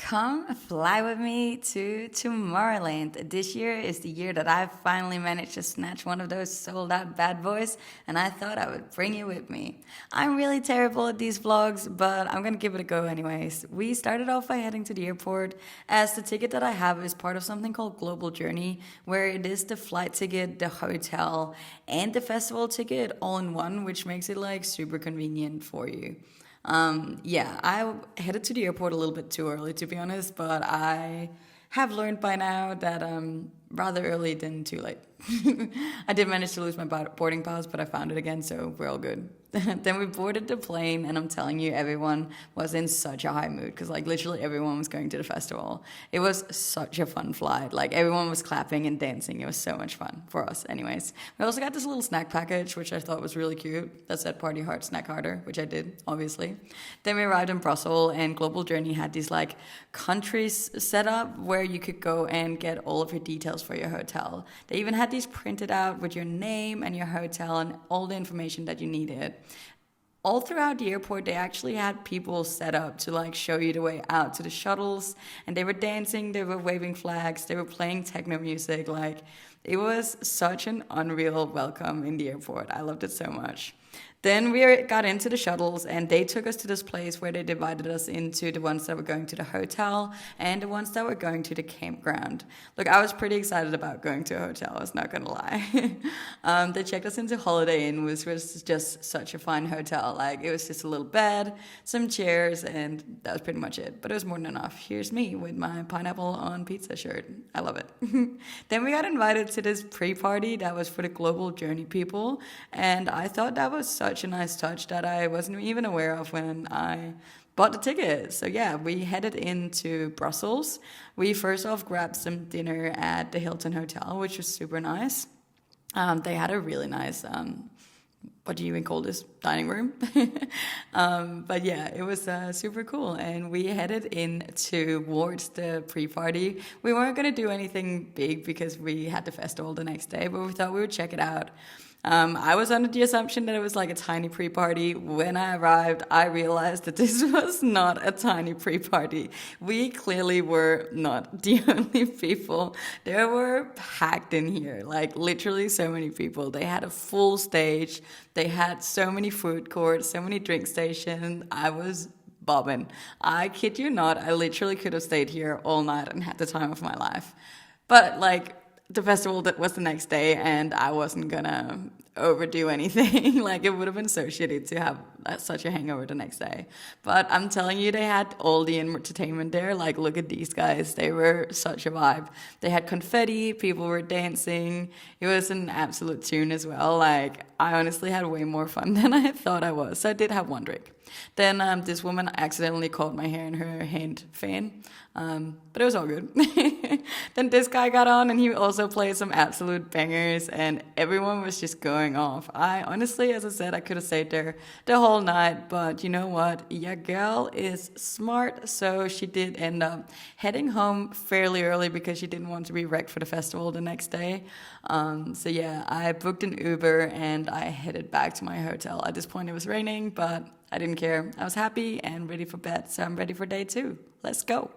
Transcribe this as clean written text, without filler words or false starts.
Come fly with me to Tomorrowland. This year is the year that I finally managed to snatch one of those sold out bad boys, and I thought I would bring you with me. I'm really terrible at these vlogs, but I'm gonna give it a go anyways. We started off by heading to the airport, as the ticket that I have is part of something called Global Journey, where it is the flight ticket, the hotel, and the festival ticket all in one, which makes it like super convenient for you. Yeah, I headed to the airport a little bit too early, to be honest, but I have learned by now that rather early than too late. I did manage to lose my boarding pass, but I found it again, so we're all good. Then we boarded the plane, and I'm telling you, everyone was in such a high mood because, like, literally everyone was going to the festival. It was such a fun flight. Like, everyone was clapping and dancing. It was so much fun for us, anyways. We also got this little snack package, which I thought was really cute. That said "Party Hard, Snack Harder," which I did, obviously. Then we arrived in Brussels, and Global Journey had these like countries set up where you could go and get all of your details for your hotel. They even had these printed out with your name and your hotel and all the information that you needed. All throughout the airport, they actually had people set up to like show you the way out to the shuttles, and they were dancing, they were waving flags, they were playing techno music. Like, it was such an unreal welcome in the airport. I loved it so much. Then we got into the shuttles, and they took us to this place where they divided us into the ones that were going to the hotel and the ones that were going to the campground. Look, I was pretty excited about going to a hotel, I was not gonna lie. They checked us into Holiday Inn, which was just such a fun hotel. Like, it was just a little bed, some chairs, and that was pretty much it. But it was more than enough. Here's me with my pineapple on pizza shirt. I love it. Then we got invited to this pre-party that was for the Global Journey people, and I thought that was such a nice touch that I wasn't even aware of when I bought the ticket. So yeah, we headed into Brussels. We first off grabbed some dinner at the Hilton Hotel, which was super nice. They had a really nice, what do you even call this, dining room? But yeah, it was super cool. And we headed in towards the pre-party. We weren't going to do anything big because we had the festival the next day, but we thought we would check it out. I was under the assumption that it was like a tiny pre-party. When I arrived, I realized that this was not a tiny pre-party. We clearly were not the only people. There were packed in here, like literally so many people. They had a full stage. They had so many food courts, so many drink stations. I was bobbing. I kid you not, I literally could have stayed here all night and had the time of my life. But like, the festival that was the next day, and I wasn't gonna overdo anything. Like, it would have been so shitty to have such a hangover the next day. But I'm telling you, they had all the entertainment there. Like, look at these guys. They were such a vibe. They had confetti, people were dancing. It was an absolute tune as well. Like, I honestly had way more fun than I thought I was. So I did have one drink. Then this woman accidentally caught my hair in her hand fan. But it was all good. Then this guy got on, and he also played some absolute bangers, and everyone was just going off. I honestly, as I said, I could have stayed there the whole night, but you know what? Your girl is smart, so she did end up heading home fairly early because she didn't want to be wrecked for the festival the next day. So yeah, I booked an Uber, and I headed back to my hotel. At this point, it was raining, but I didn't care. I was happy and ready for bed, so I'm ready for day 2. Let's go.